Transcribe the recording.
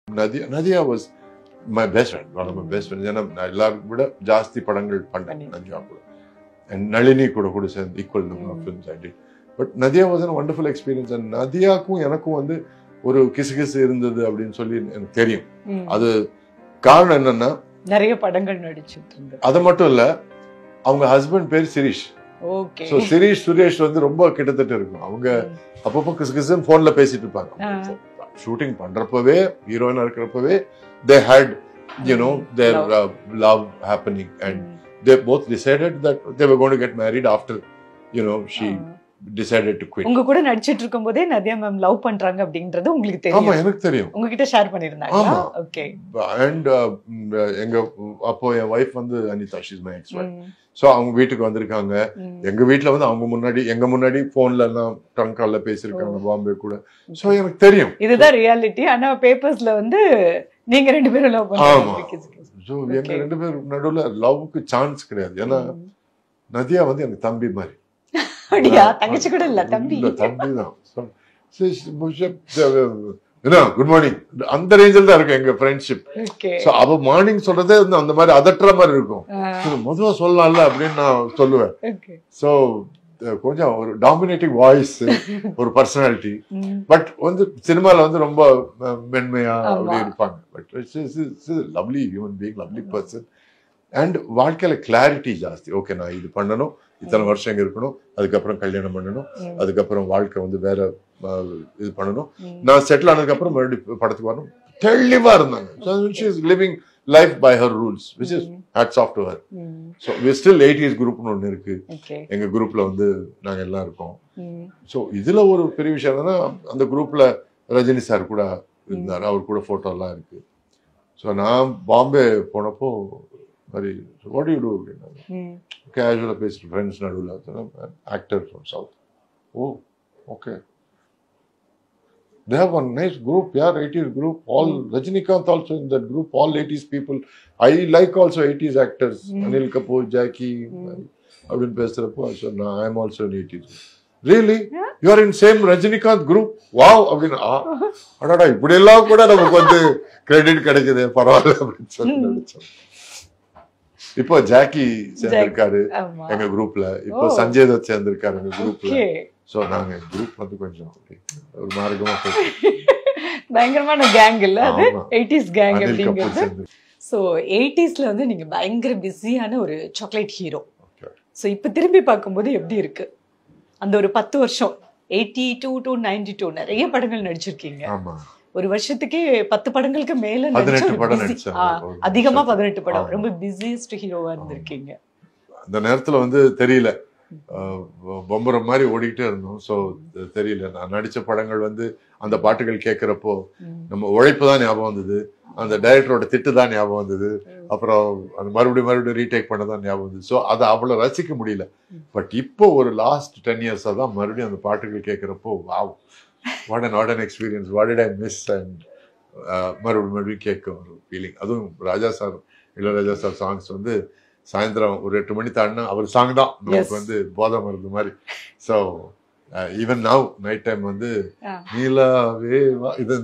Nadia was my best friend, one of my best friends. நான் எல்லாரும் விட ஜாஸ்தி படங்கள் பண்ணேன் நதியா கூட. And Nalini கூட சேர்ந்து equal number of films I did. But Nadia was a wonderful experience. And நதியாக்கும் எனக்கும் வந்து ஒரு கிசுகிசு இருந்தது அப்படின்னு சொல்லி எனக்கு தெரியும். அது காரணம் என்னன்னா நிறைய படங்கள் நடிச்சிட்டு இருந்தாரு. அது மட்டும் இல்ல, அவங்க ஹஸ்பண்ட் பேர் சிரீஷ். ஓகே. சோ சிரீஷ் சுரேஷ் வந்து ரொம்ப கிட்டத்தட்ட இருக்கும். அவங்க அப்பப்போ கிசுகிசுன்னு போன்ல பேசிட்டு இருப்பாங்க. ஷூட்டிங் பண்றப்பவே ஹீரோயினா இருக்கிறப்பவே they had their love happening, and they both decided that they were going to get married after she decided to quit. உங்க கூட நடிச்சிட்டு இருக்கும்போதே நதியா மேம் லவ் பண்றாங்க அப்படின்றது உங்களுக்கு தெரியும்? ஆமா, எனக்கு தெரியும். உங்ககிட்ட ஷேர் பண்ணிருந்தாங்க. ஓகே. And எங்க அப்போ என் வைஃப் வந்து Anitha, she is my ex wife. So அவங்க வீட்டுக்கு வந்திருக்காங்க. எங்க வீட்ல வந்து அவங்க எங்க முன்னாடி போன்ல எல்லாம் ட்ரங்க் கால்ல பேசிருக்காங்க பாம்பே கூட. சோ எனக்கு தெரியும் இதுதான் ரியாலிட்டி. ஆனா பேப்பர்ஸ்ல வந்து நீங்க ரெண்டு பேரும் லவ் பண்றீங்க. சோ எங்க ரெண்டு பேரும் நடுவுல லவ்க்கு சான்ஸ் கிடையாது. ஏன்னா நதியா வந்து எனக்கு தம்பி மாதிரி. அப்படியா? தங்கச்சி கூட இல்ல, தம்பி. தம்பி தான். குட் மார்னிங் அந்த ரேஞ்சில் தான் இருக்கும் எங்க ஃப்ரெண்ட்ஷிப். சோ அவ மார்னிங் சொல்றதே அந்த மாதிரி அதட்டுற மாதிரி இருக்கும். மொதவா சொல்லலாம்ல அப்படின்னு நான் சொல்லுவேன். சோ கொஞ்சம் ஒரு டாமினேட்டிங் வாய்ஸ், ஒரு பர்சனாலிட்டி. பட் வந்து சினிமால வந்து ரொம்ப மென்மையா அப்படி இருப்பாங்க. But lovely human being, lovely person. And வாழ்க்கையில கிளாரிட்டி ஜாஸ்தி. ஓகே, நான் இது பண்ணணும், இத்தனை வருஷம் இங்க இருக்கணும், அதுக்கப்புறம் கல்யாணம் பண்ணணும், அதுக்கப்புறம் வாழ்க்கை வந்து வேற இது பண்ணணும், நான் செட்டில் ஆனதுக்கு அப்புறம் மறுபடியும் படத்துக்கு வரணும், தெளிவா இருந்தாங்க. So she is living life by her rules, which is hats off to her. So we are still 80s குரூப்னு ஒண்ணு இருக்கு. எங்க குரூப்ல வந்து நாங்க எல்லாம் இருக்கோம். சோ இதுல ஒரு பெரிய விஷயம் என்னன்னா, அந்த குரூப்ல ரஜினி சார் கூட இருந்தாரு, அவர் கூட போட்டோ எல்லாம் இருக்கு. சோ நான் பாம்பே போனப்போ மாதிரி what do you do அப்படின்னா, கேஷுவலா பேசிட்டு ஃப்ரெண்ட்ஸ் நடுவில், actor from south. Oh okay, they have one nice group, yeah, 80s group, all Rajinikanth also in that group, all 80s people. I like also 80s actors, Anil Kapoor, Jackie, அப்படின்னு பேசுறப்போ I said, no, I am also in 80s. Really? Yeah? You are in same Rajinikanth group? Wow! அப்படின்னு அடடா, இப்படி எல்லாம் கூட நமக்கு வந்து credit கிடைக்குது, பரவாயில்ல அப்படின்னு சொல்லி நினைச்சோம். இப்போ ஜாக்கி சேர்ந்திருக்காரு எங்க குரூப்ல, இப்போ சஞ்சய் தத் சேர்ந்திருக்காரு எங்க குரூப்ல. சோ நாங்க குரூப் வந்து கொஞ்சம் ஒரு மார்க்கமா பயங்கரமான கேங் இல்ல அது, 80s கேங் அப்படிங்கிறது. சோ 80ஸ்ல வந்து நீங்க பயங்கர பிஸியான ஒரு சாக்லேட் ஹீரோ. சோ இப்ப திரும்பி பார்க்கும்போது எப்படி இருக்கு அந்த ஒரு 10 வருஷம், 82 to 92 நிறைய படங்கள் நடிச்சிருக்கீங்க. ஆமா, ஒரு வருஷத்துக்கே 10 படங்களுக்கு மேல அதிகமா 18 படம். ரொம்ப பிஸியஸ்ட் ஹீரோவா இருந்திருக்கீங்க. அந்த நேரத்துல வந்து தெரியல, பொம்பரம் மாதிரி ஓடிக்கிட்டே இருந்தோம். சோ தெரியல, நான் நடிச்ச படங்கள் வந்து அந்த பாட்டுகள் கேட்கிறப்போ நம்ம உழைப்பு தான் ஞாபகம் வந்தது, அந்த டைரக்டரோட திட்டு தான் ஞாபகம் வந்தது, அப்புறம் அந்த மறுபடியும் ரீடேக் பண்ணதான் ஞாபகம் வந்தது. ஸோ அதை அவ்வளவு ரசிக்க முடியல. பட் இப்போ ஒரு லாஸ்ட் 10 இயர்ஸா தான் மறுபடியும் அந்த பாட்டுகள் கேட்கிறப்போ wow, what an experience, what did I miss, and மறுபடியும் கேட்க ஒரு ஃபீலிங். அதுவும் ராஜா சார், இளையராஜா சார் சாங்ஸ் வந்து சாயந்தரம் ஒரு 8 மணி தாண்டினா அவர் சாங் தான் நமக்கு வந்து போதை மருந்து மாதிரி. So even now night time வந்து நீலாவே இது